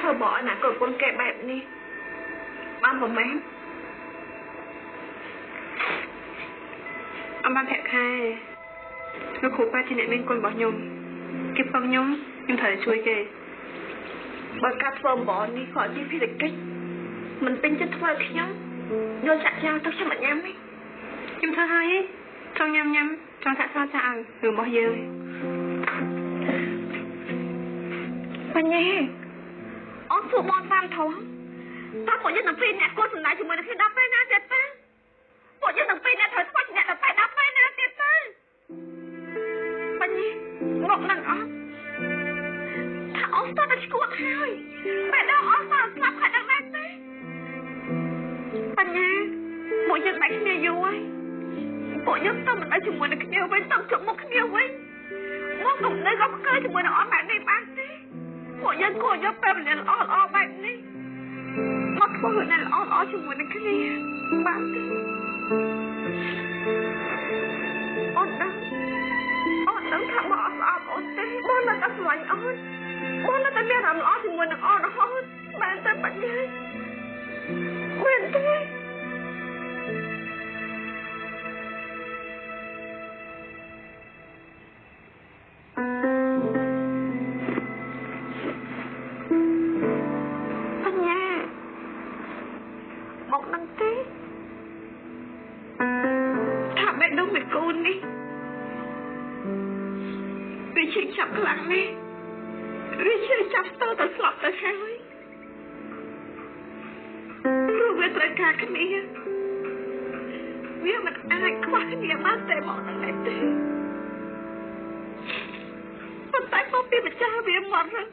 ធ្វើបអនាគតកូនគេបែបនេះបានប្រមែនអមបានប្រាក់ខែលោកគ្រូប៉ាជាអ្នកមានកូនរបស់ខ្ញុំគេពឹងខ្ញុំត្រូវតែជួយគេបើការធ្វើបអនេះគាត់ជាភារកិច្ចមិនពេញចិត្តធ្វើខ្ញុំយកចាក់ចោលទៅខ្ញុំអត់ញ៉ាំទេខ្ញុំធ្វើហើយចង់ញ៉ាំចង់ចាក់ចោលចាក់ឲ្យរបស់យើងបញ្ញាអូនសួរបងតាមធំតើពួកយើងនឹងពេលអ្នកគាត់សម្ដែងជាមួយនឹងគ្នាដល់ពេលណាទៀតតើពួកយើងនឹងពេលអ្នកត្រូវធ្វើអ្នកទៅដល់ពេលណាទៀតតើបញ្ញាងក់នឹងអត់ថាអូនស្ទើរតែឈួតហើយបែរដល់អូនស្ទើរស្លាប់ហើយដល់ណាទេបញ្ញាពួកយើងបែកគ្នាយូរហើយពួកយើងទៅមិនដល់ជាមួយនឹងគ្នាវិញទៅជុំមុខគ្នាវិញមកកុំនៅក៏កើជាមួយនឹងអូនបែបនេះបានទេពួកយើងគួរយកពេលវេលាល្អបែបនេះមកធ្វើនៅល្អជាមួយនឹងគ្នាបានទេអូនដឹងថាបងអត់ស្អប់អូនទេបងនៅតែស្រឡាញ់អូនបងនៅតែមានអារម្មណ៍ល្អជាមួយនឹងអូនរហូតបានតែបញ្ញាមែនទេចាប់ខ្លាំងណាស់វាជឿចាប់ស្ទើរតែស្លាប់ទៅហើយព្រោះវាត្រូវការគ្នាវាមិនអាចខ្វះគ្នាបានតែមកនឹងទេប៉ុន្តែមកពីម្ចាស់វាមករឹង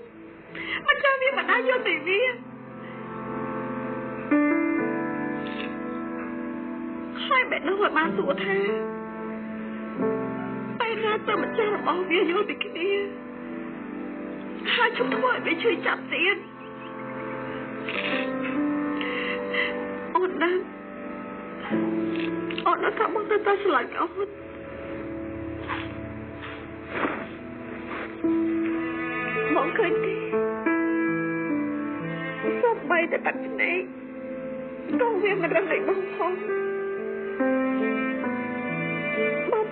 ម្ចាស់វាមិនអាចយកទៅវាហើយបែរនោះបានសួរថាណាទៅម្ចាស់របស់វាយល់ពីគ្នាហើយជុំធ្វើឲ្យវាជួយចាប់ទៀតអូនណាថាមកទៅតែឆ្លាញ់អូនមកឃើញទេសូម្បីតែបាត់ភ្នែកក៏វាមិនរឹងដូចបងផង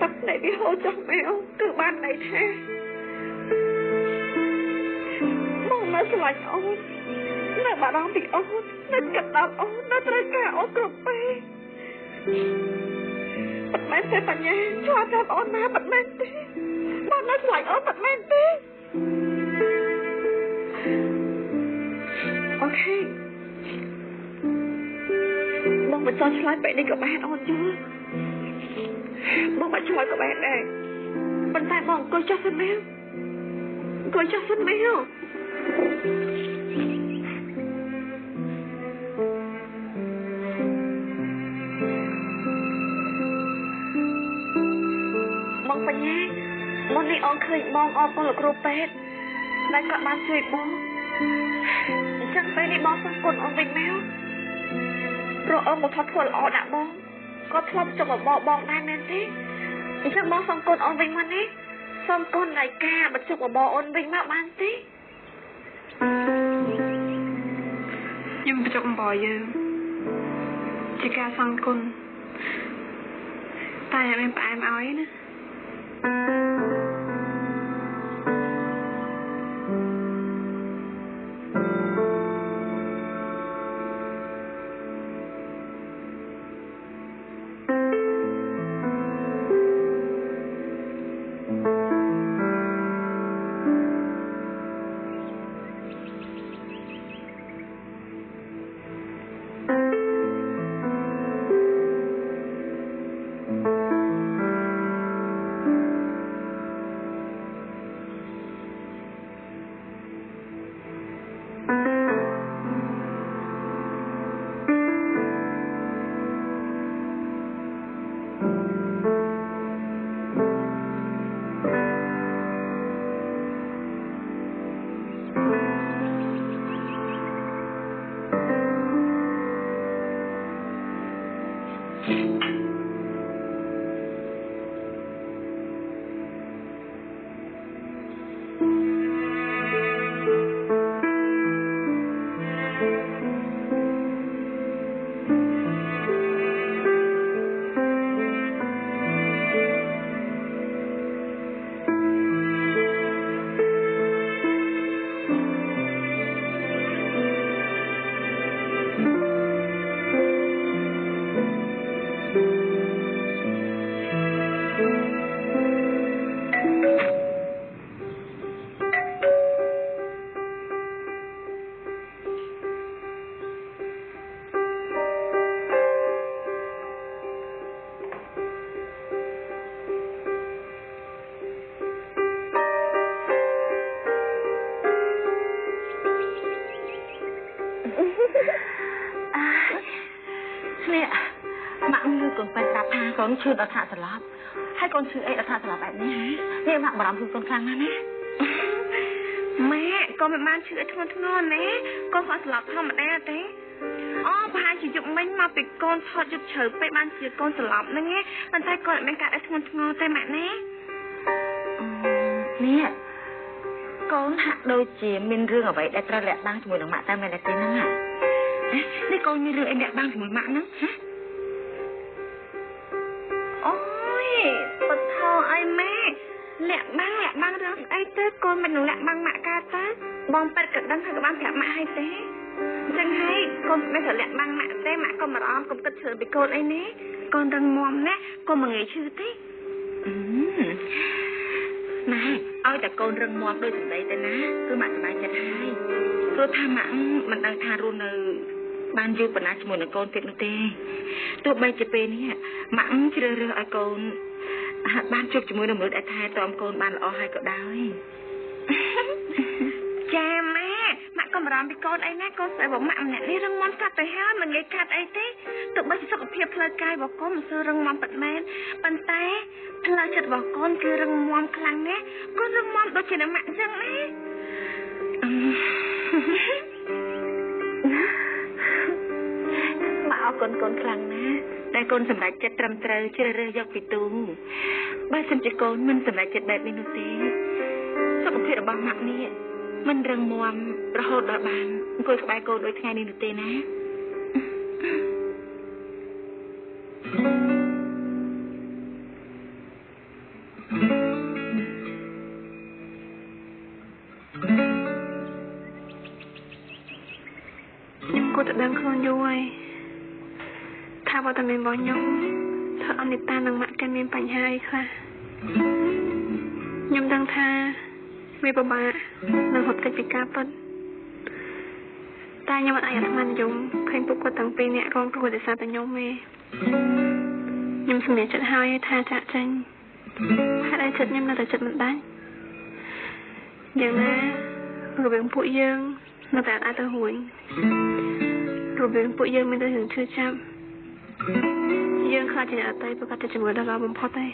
ទឹកនៃវាហូរចុះមែនគឺបានន័យថាមកនៅឆ្លាញ់អូននៅបារម្ភពីអូននៅគិតដល់អូននៅត្រូវការអូនគ្រប់ពេលមិនមែនទេបញ្ញាឆ្លាតតាមអូនណាមិនមែនទេមកនៅឆ្លាញ់អូនមិនមែនទេអូខេមកមិនចង់ឆ្លាញ់បែបនេះក៏បានអូនយល់បងមកឆ្លើយក៏បានដែរប៉ុន្តែបងអង្គុយចុះសិនមែនអង្គុយចុះសិនមែនបងបញ្ញាមុននេះអូនឃើញបងអត់ពលលោកគ្រូពេទ្យដែលគាត់បានជួយបងអញ្ចឹងពេលនេះបងសូមគុណអូនវិញមកព្រោះអូនមកធ្វើល្អដាក់បងក៏ធ្លាប់ចុះមកបកបងដែរមែនទេអញ្ចឹងបងសូមគុណអូនវិញមកនេះសូមគុណនៃការបញ្ចុះមកបកអូនវិញមកបានទេខ្ញុំបញ្ចុះមកយើងជាការសងគុណតែមិនផ្អែមឲ្យណា con chưa đặt hạ sờ lóp hay con chưa ấy đặt hạ sờ lópแบบนี้นี่มาบารมคือคนครั้งนั้นนะแม่ก็ไม่บ้านชื่อทนอนนะก็ขอสลับธรรมดาเต้อ๋อพายจะยุบไม่มาปิดก้นทอดยุบเฉยไปบ้านชื่อก้นสลับนั่นไงมันใช่ก่อนเป็นการไอ้ทนอนแต่แม่แน่เนี่ยก้นหักโดยจีมินเรื่องเอาไว้ได้ตระแหลกบ้างจมูกหนังหมาแต่แม่ได้เต้นนั่งอ่ะนี่ก้นมีเรื่องไอ้แหลกบ้างจมูกหมานั่งฮะโอ้ยปะทอไอ้แม่แหลกบ้างเรื่องไอ้เต้ก้นมันหนูแหลกบ้างหมากาเต้บองเป็ดกับดังกับบ้างแผลมาให้เต้จังให้ก้นไม่เถอะแหลกบ้างหมาเต้หมาก็มาร้องก็กระเถิบไปก้นไอ้เนี้ยก้นดังมอมนะก้นมาไงชื่อเต้นายเอาแต่ก้นเรื่องมอมโดยถึงใดแต่นะคือหมาสบายใจให้รู้ทำมันดังทารุณเนอบ้านยูปนัดจมูกหนังก้นเต็มเต้ตัวใบจะเป็นเนี่ยหมาเรือไอ้ก้นบ้านจุกจมูกหนังมือไอ้ทายตอมก้นบ้านอ้อให้ก็ได้แจแม่หมาก็มาร้องไปก้นไอ้แน่ก้นใส่บอกหมาเนี่ยนี่เรื่องมอมกัดไปห้ามันไงกัดไอ้เต้ตัวใบจะสกปรกเพลกายบอกก้นมันซื้อเรื่องมอมปัดแมนปันแต่เพลจัดบอกก้นคือเรื่องมอมคลังเนี่ยก็เรื่องมอมโดยเฉพาะหมาจังเลยมาเอาก้นคลังนะได้ก้นสำหรับจัดตรำเตรเชื่อเรื่องยกปิตูใบสัมจิก้นมันสำหรับจัดแบบเมนูเต้สกปรกบางหมักนี่มันเรื่องมอมระหดระบางก้นสบายก้นโดยไงเมนูเต้นะกูจะดังคนย้วยถ้าว่าแต่เมนบอลยงเธอเอานิตาหนังหมักกันเมนปัญหาอีกค่ะยมดังท่าเมปบาหนังหดติปิกาปนตายยมอันอายธมันยงเคยปลุกกดตั้งปีเนี่ยรวมประวัติศาสตร์แต่ยมเมยมสมัยจัดหายท่าจะจังถ้าได้จัดยมน่าจะจัดมันได้อย่างนั้นรูปแบบผู้ยังน่าแต่อาจจะห่วยรูปแบบผู้ยังไม่ได้ถึงชื่อจำยังขาดจากอะไรประกาศจะเหมือนดาราบนพ่อได้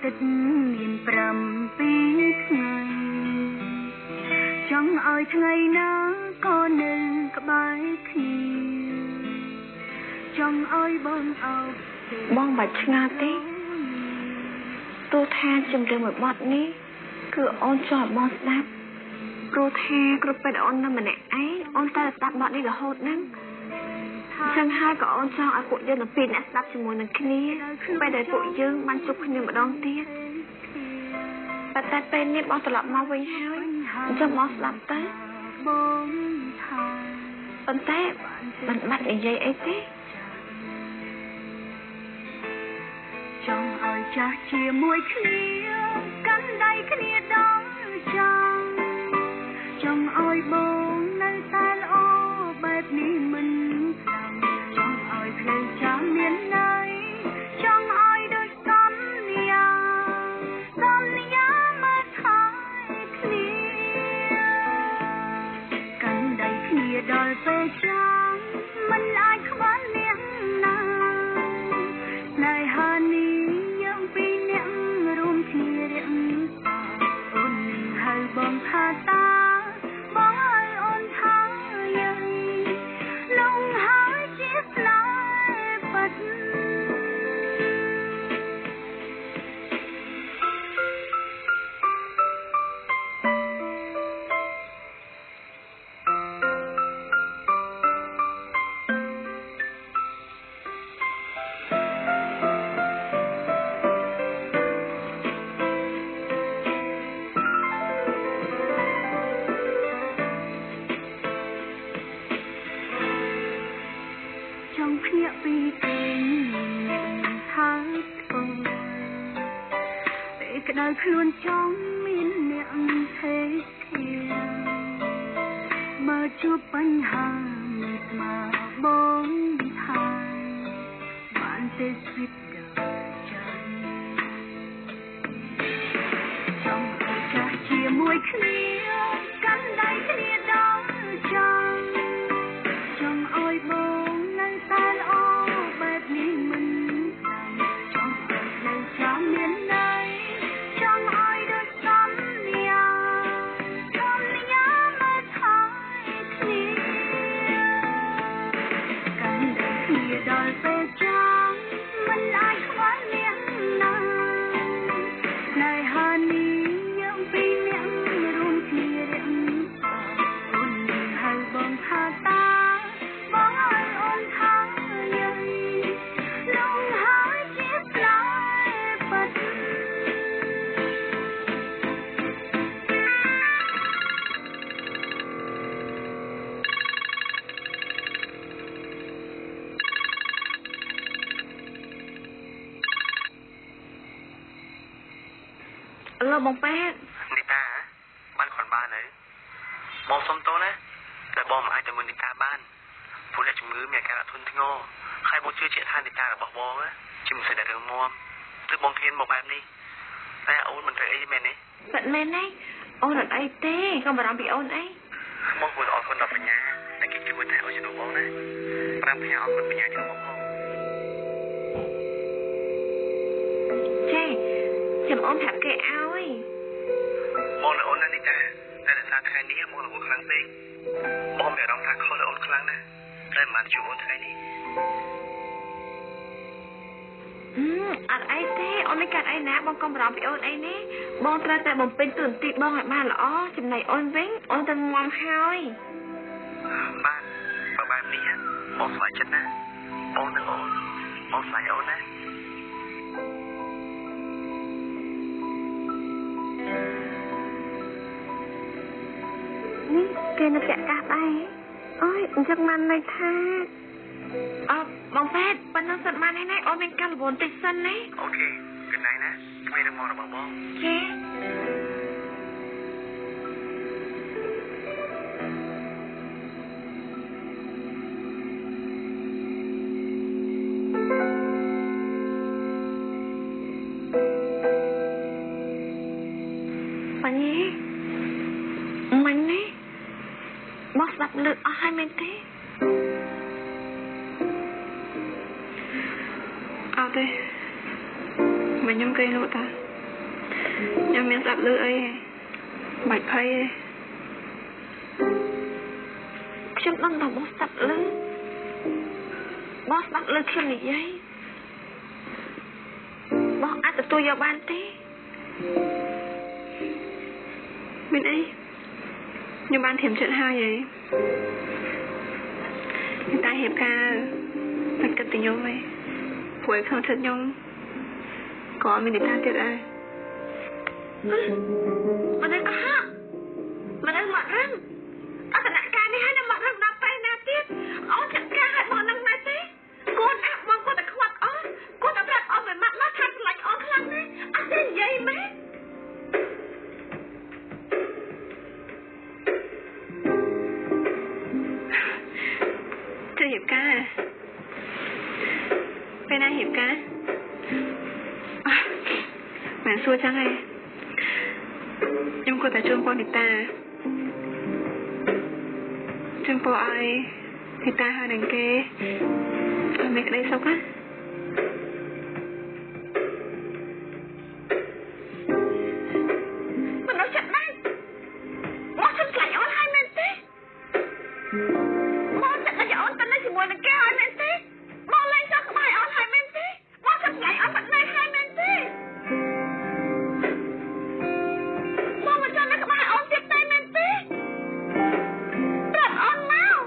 ติดเลียนปรำปีไงจังอ้อยไงนะก็หนึ่งกบายขีจังอ้อยบ้องเอาบ้องบัดงาติตัวแทนจำเรื่องแบบบัดนี้คือออนจอดบอสดับตัวแทนกรุ๊ปเป็นออนนั่นมันไอ้ออนแต่ตัดบัดนี้ก็โหดนั่งจังให้ก็ออนจองไอ้พวกยืนปีนแอสตับจมูกหนังคลีไปได้พวกยืนมันจุกขึ้นมาดองเตี้ยแต่เป็นนี่บอสลับมาไว้ให้จะบอสลับเต้ปันเต้มันมัดไอ้ยัยไอ้เต้จองเอาจ้าเชียมวยเคลียกันได้เคลียดองจังจองเอาบงในตาโอแบบนี้มันจะเมียนไหนจ้องอ้อยโดยซ้ำยามาทายเคลียกันได้เคลียดอยไปจังมันอายขวานเลี้ยงนานายฮานียังปีเนียงรวมเทียเรียงอุ่นให้บองพาตาบองให้อ่อนทางใหญ่ลงหายเจ็บลา ក្តៅខ្លួនចង់មានអ្នកទេបើជួបបញ្ហាមិនមកបងថាបានទេសិតចាំចង់ចាស់ជាមួយគ្នាកាន់ដៃគ្នាដល់ចង់ឲ្យបងនៅតែល្អបែបនេះមិនចង់ឲ្យនៅចាំមានណៃចង់ឲ្យដូចសន្យាមកថយគ្នាកាន់តែគ្នាដល់ពេលចាំមិនអាចខ្វល់នាងណាណែហានេះយើងពីរនាក់រួមគ្នារៀងអូនហៅបងថាតាបងឲ្យអូនថាយាយលងហើយជាផ្លែពិតលោកបងប៉ែត នីតាបានខនបានហើយបងសុំតោណាតែបងមិនអាចទៅមើលនីតាបានព្រោះអ្នកជំងឺមានអាការៈធ្ងន់ធ្ងរហើយបងជឿជាក់ថានីតារបស់បងជាមិនសូវតែរឿងមាំទើបបងហ៊ានមកបែបនេះតែអូនមិនត្រូវអីមែនទេ ប៉ែតមែនទេអូនអត់អីទេកុំបារម្ភពីអូនអី បងគួរអរគុណដល់បញ្ញាតែគេជួយថែអូនជំនួសបងណាប្រាំបញ្ញាអរគុណបញ្ញាជំនួសបង ចេចាំអូនប្រាប់គេឲ្យ បងនៅអូនណានីតាតែរសារថ្ងៃនេះបងរវល់ខ្លាំងពេកបងមានអារម្មណ៍ថាខុសលើអូនខ្លាំងណាស់តែមិនបានជួបអូនថ្ងៃនេះ អត់អីទេអូនមិនកាត់អីណាបងកុំបារម្ភពីអូនអីនេះបងត្រូវតែបំពេញតួនាទីបងឲ្យបានល្អចំណែកអូនវិញអូនទៅងំហើយ បាទបើបែបនេះបងស្វាយចិត្តណាបងនឹងអូនបងស្វាយអូនណា នេះគេនៅពាក់កាសដែរអូយអញ្ចឹងបានន័យថា បងប៉ែតប៉ុណ្ណឹងសិនបានហើយណាអូនមានការរវល់តិចសិនណា អូខេកន្លែងណាគ្មានរឿងមករបស់បង ចេប៉ាញីមិញនេះបងស្ដាប់លើអស់ហើយមែនទេ អត់ទេមិនខ្ញុំគេលក់តាខ្ញុំមានស្ដាប់លើអីបាច់ភ័យទេ ខ្ញុំដឹងថាបងស្ដាប់លើបងស្ដាប់លើខ្ញុំនិយាយបងអាចទទួលយកបានទេ មានអីខ្ញុំបានធៀមចិត្តហើយហីតែហេតុការមិនគិតទៅខ្ញុំទេព្រោះក្នុងចិត្តខ្ញុំក៏មាននិយាយទៀតដែរ មិនដឹងក៏ហាក់មិនដឹងមករឹងអត្តនការនេះហើយនឹងមករឹងដល់ពេលណាទៀតអូនចាក់ការឲ្យបងនឹងណាទេកូនអាក់បងគាត់តែខ្វាត់អូនគាត់តែប្រាប់អូនមិនម៉ាត់ណាស់ថាខ្លាចអូនខ្លាំងណាស់អត់ទេនិយាយមែន ទៅហេតុការពេលណាហេតុការមិនសួរចឹងទេខ្ញុំគាត់តែជូនបងនីតាជូនបងឲ្យនីតាហើយនឹងគេឲ្យមានក្តីសុខណា មនុស្សចិត្តណាស់មកជិះខ្លាចអូនហើយមែនទេមកចិត្តតែអូនទៅនៅជាមួយនឹងគេហើយមែនទេមកលេងចោលក្បាយអូនហើយមែនទេមកជិះខ្លាចអូនបាត់ណែហើយមែនទេមកមកចោលនៅក្បាយអូនទៀតតែមែនទេប្រាប់អូនមក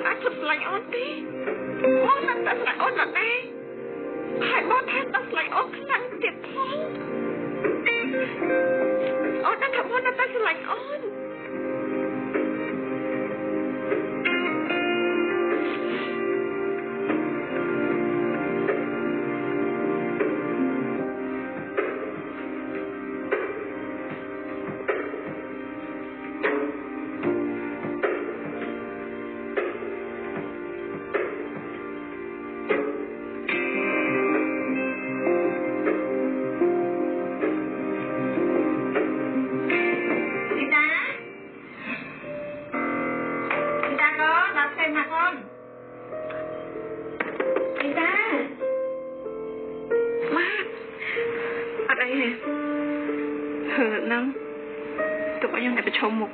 អាចជប់ស្លាញ់អូនទេបងនឹងតែស្លាញ់អូនដល់ឯងហើយបងថែមដល់ស្លាញ់អូនខ្លាំងទៀតផងអូននឹងថាបងនឹងតែស្លាញ់អូនហ្នឹងទុកឲ្យខ្ញុំតែប្រឈមមុខ